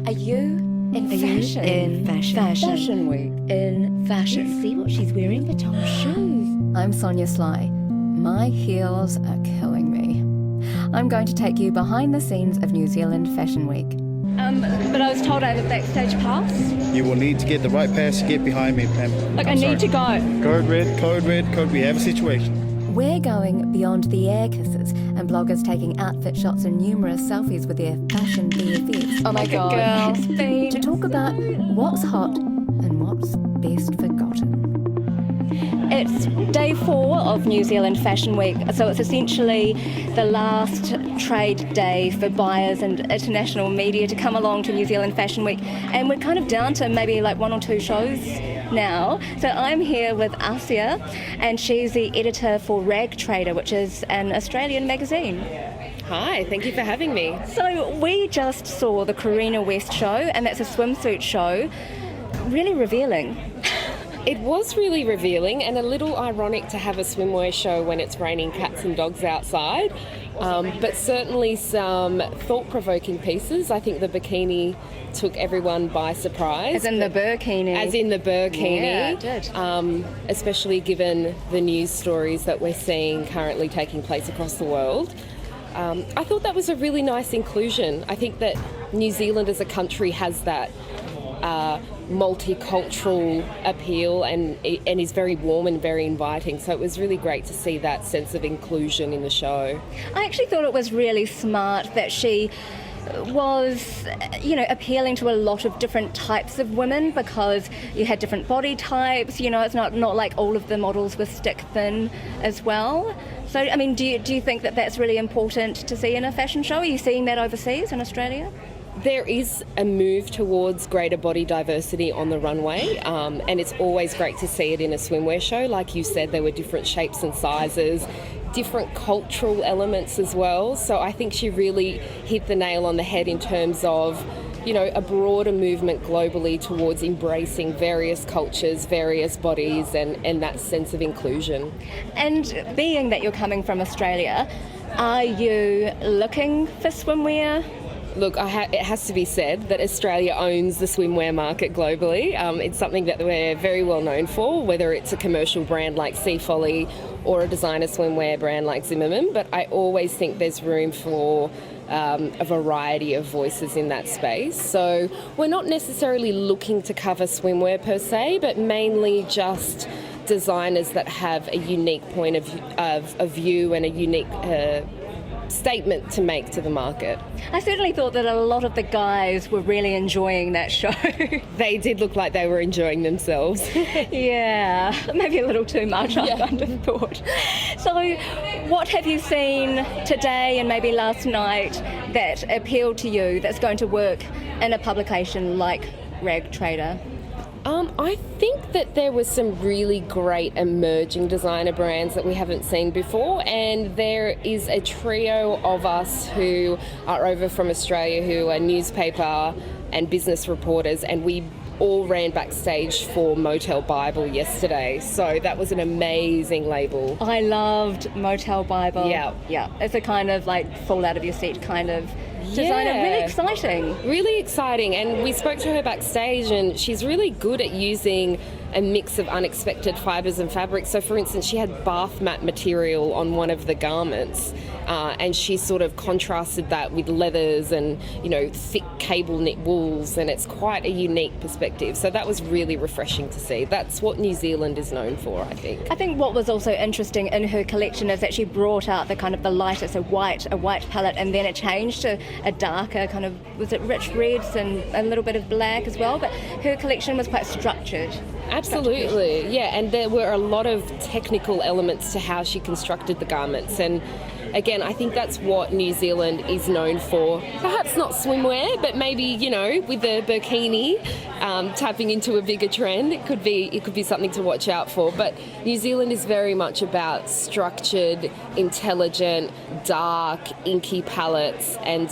Are you in fashion? In fashion. Fashion week. In fashion. Let's see what she's wearing but on shoes. I'm Sonia Sly. My heels are killing me. I'm going to take you behind the scenes of New Zealand Fashion Week. But I was told I have a backstage pass. You will need to get the right pass to get behind me, ma'am. Look, I need to go. Code red. We have a situation. We're going beyond the air kisses and bloggers taking outfit shots and numerous selfies with their fashion BFFs. Oh my God. To talk about what's hot and what's best forgotten. It's day 4 of New Zealand Fashion Week, so it's essentially the last trade day for buyers and international media to come along to New Zealand Fashion Week, and we're kind of down to maybe like 1 or 2 shows now. So I'm here with Assia, and she's the editor for Ragtrader, which is an Australian magazine. Hi, thank you for having me. So we just saw the Karina West show, and that's a swimsuit show. Really revealing. It was really revealing and a little ironic to have a swimwear show when it's raining cats and dogs outside, but certainly some thought-provoking pieces. I think the bikini took everyone by surprise. As in the burkini. As in the burkini. Yeah, it did. Especially given the news stories that we're seeing currently taking place across the world. I thought that was a really nice inclusion. I think that New Zealand as a country has that multicultural appeal and is very warm and very inviting. So it was really great to see that sense of inclusion in the show. I actually thought it was really smart that she was, appealing to a lot of different types of women, because you had different body types. It's not like all of the models were stick thin as well. So, I mean, do you think that that's really important to see in a fashion show? Are you seeing that overseas in Australia? There is a move towards greater body diversity on the runway, and it's always great to see it in a swimwear show. Like you said, there were different shapes and sizes, different cultural elements as well. So I think she really hit the nail on the head in terms of, a broader movement globally towards embracing various cultures, various bodies, and that sense of inclusion. And being that you're coming from Australia, are you looking for swimwear? Look, it has to be said that Australia owns the swimwear market globally. It's something that we're very well known for, whether it's a commercial brand like Sea Folly or a designer swimwear brand like Zimmerman. But I always think there's room for a variety of voices in that space. So we're not necessarily looking to cover swimwear per se, but mainly just designers that have a unique point of view and a unique statement to make to the market. I certainly thought that a lot of the guys were really enjoying that show. They did look like they were enjoying themselves. Yeah, maybe a little too much, I kind of thought. So what have you seen today and maybe last night that appealed to you that's going to work in a publication like Ragtrader? I think that there were some really great emerging designer brands that we haven't seen before, and there is a trio of us who are over from Australia who are newspaper and business reporters, and we all ran backstage for Motel Bible yesterday. So that was an amazing label. I loved Motel Bible. Yeah. It's a kind of like fall out of your seat kind of designer. Really exciting. Really exciting. And we spoke to her backstage, and she's really good at using a mix of unexpected fibres and fabrics. So for instance, she had bath mat material on one of the garments, and she sort of contrasted that with leathers and thick cable knit wools, and it's quite a unique perspective. So that was really refreshing to see. That's what New Zealand is known for, I think. I think what was also interesting in her collection is that she brought out the kind of the lighter, so a white palette, and then it changed to a darker kind of, was it rich reds and a little bit of black as well, but her collection was quite structured. Absolutely, yeah, and there were a lot of technical elements to how she constructed the garments, and again, I think that's what New Zealand is known for. Perhaps not swimwear, but maybe, with the bikini tapping into a bigger trend, it could be something to watch out for. But New Zealand is very much about structured, intelligent, dark, inky palettes, and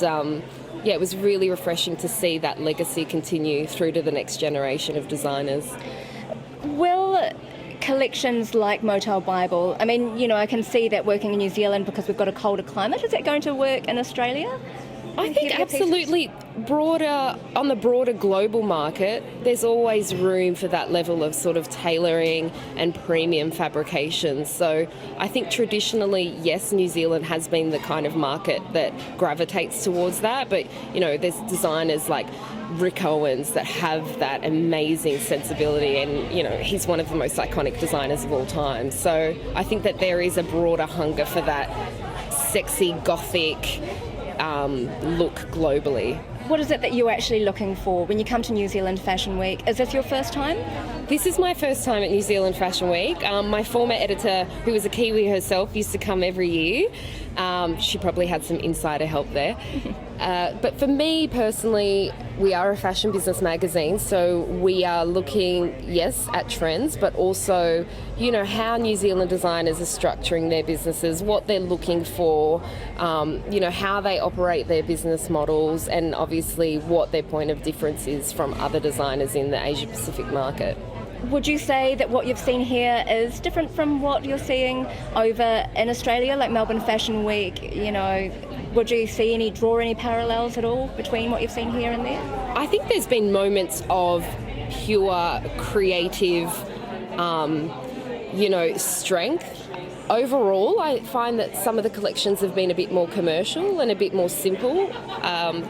it was really refreshing to see that legacy continue through to the next generation of designers. Will collections like Motel Bible, I mean, I can see that working in New Zealand because we've got a colder climate. Is that going to work in Australia? I think absolutely. on the broader global market, there's always room for that level of sort of tailoring and premium fabrication. So I think traditionally, yes, New Zealand has been the kind of market that gravitates towards that, but there's designers like Rick Owens that have that amazing sensibility, and he's one of the most iconic designers of all time. So I think that there is a broader hunger for that sexy gothic look globally. What is it that you're actually looking for when you come to New Zealand Fashion Week? Is this your first time? This is my first time at New Zealand Fashion Week. My former editor, who was a Kiwi herself, used to come every year. She probably had some insider help there. But for me personally, we are a fashion business magazine, so we are looking, yes, at trends, but also, how New Zealand designers are structuring their businesses, what they're looking for, how they operate their business models, and obviously what their point of difference is from other designers in the Asia Pacific market. Would you say that what you've seen here is different from what you're seeing over in Australia, like Melbourne Fashion Week? Would you draw any parallels at all between what you've seen here and there? I think there's been moments of pure creative, strength. Overall, I find that some of the collections have been a bit more commercial and a bit more simple.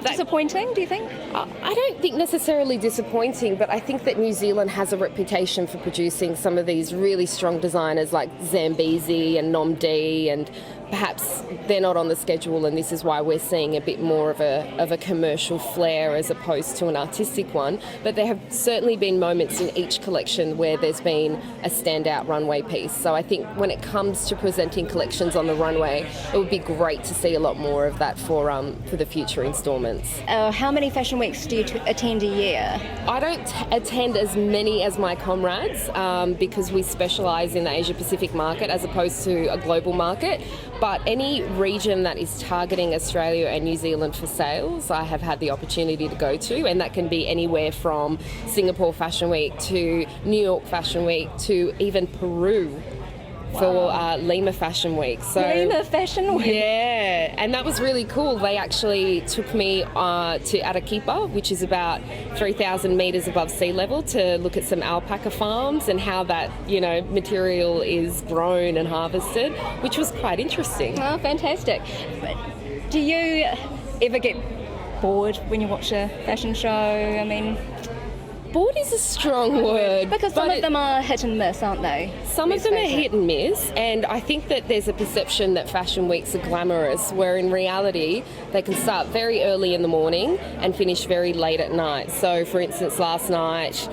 Disappointing, do you think? I don't think necessarily disappointing, but I think that New Zealand has a reputation for producing some of these really strong designers like Zambezi and Nom D, and perhaps they're not on the schedule, and this is why we're seeing a bit more of a commercial flair as opposed to an artistic one. But there have certainly been moments in each collection where there's been a standout runway piece. So I think when it comes to presenting collections on the runway, it would be great to see a lot more of that for the future instalments. How many fashion weeks do you attend a year? I don't attend as many as my comrades because we specialise in the Asia Pacific market as opposed to a global market. But any region that is targeting Australia and New Zealand for sales, I have had the opportunity to go to, and that can be anywhere from Singapore Fashion Week to New York Fashion Week to even Peru for Lima Fashion Week. So Lima Fashion Week? Yeah, and that was really cool. They actually took me to Arequipa, which is about 3,000 metres above sea level, to look at some alpaca farms and how that, material is grown and harvested, which was quite interesting. Oh, fantastic. Do you ever get bored when you watch a fashion show? I mean, bored is a strong word. Because some of them are hit and miss, aren't they? Some of them are hit and miss, and I think that there's a perception that fashion weeks are glamorous, where in reality they can start very early in the morning and finish very late at night. So for instance, last night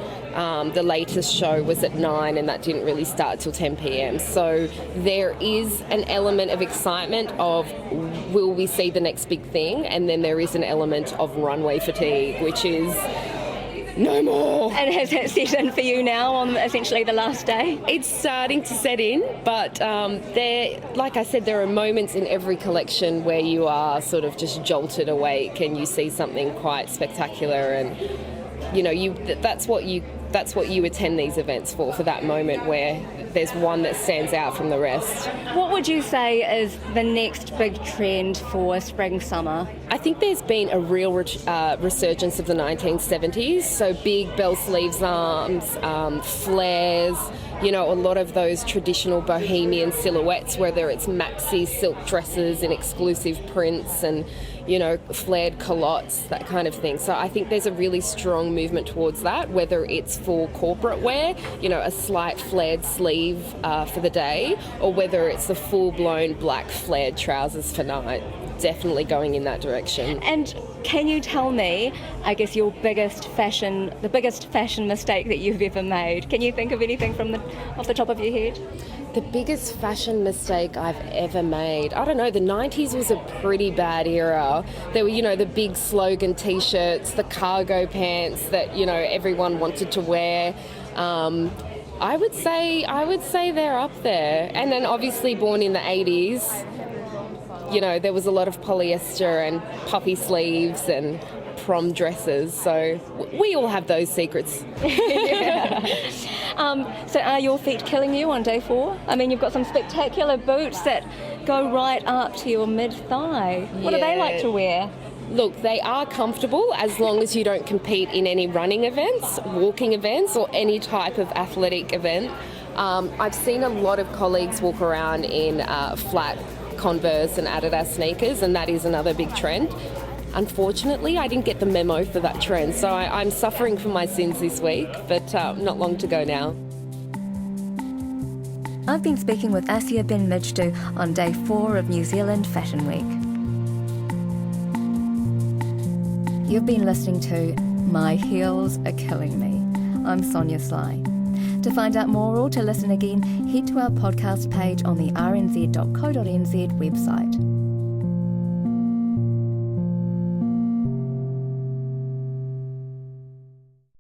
the latest show was at 9 and that didn't really start till 10 p.m. So there is an element of excitement of will we see the next big thing, and then there is an element of runway fatigue, which is no more. And has that set in for you now on essentially the last day? It's starting to set in, but like I said, there are moments in every collection where you are sort of just jolted awake and you see something quite spectacular, and that's what you attend these events for that moment where there's one that stands out from the rest. What would you say is the next big trend for spring summer? I think there's been a real resurgence of the 1970s, so big bell sleeves arms, flares, a lot of those traditional bohemian silhouettes, whether it's maxi silk dresses and exclusive prints and flared culottes, that kind of thing. So I think there's a really strong movement towards that, whether it's for corporate wear, a slight flared sleeve for the day, or whether it's the full-blown black flared trousers for night. Definitely going in that direction. And can you tell me, I guess, the biggest fashion mistake that you've ever made? Can you think of anything off the top of your head? The biggest fashion mistake I've ever made? I don't know, the 90s was a pretty bad era. There were, the big slogan t-shirts, the cargo pants that, everyone wanted to wear. I would say they're up there. And then obviously born in the 80s, there was a lot of polyester and puffy sleeves and prom dresses, so we all have those secrets. So are your feet killing you on day 4? I mean, you've got some spectacular boots that go right up to your mid-thigh. What do they like to wear? Look, they are comfortable as long as you don't compete in any running events, walking events, or any type of athletic event. I've seen a lot of colleagues walk around in flat Converse and Adidas sneakers, and that is another big trend. Unfortunately, I didn't get the memo for that trend, so I'm suffering for my sins this week, but not long to go now. I've been speaking with Assia Benmedjdoub on day 4 of New Zealand Fashion Week. You've been listening to My Heels Are Killing Me. I'm Sonia Sly. To find out more or to listen again, head to our podcast page on the rnz.co.nz website.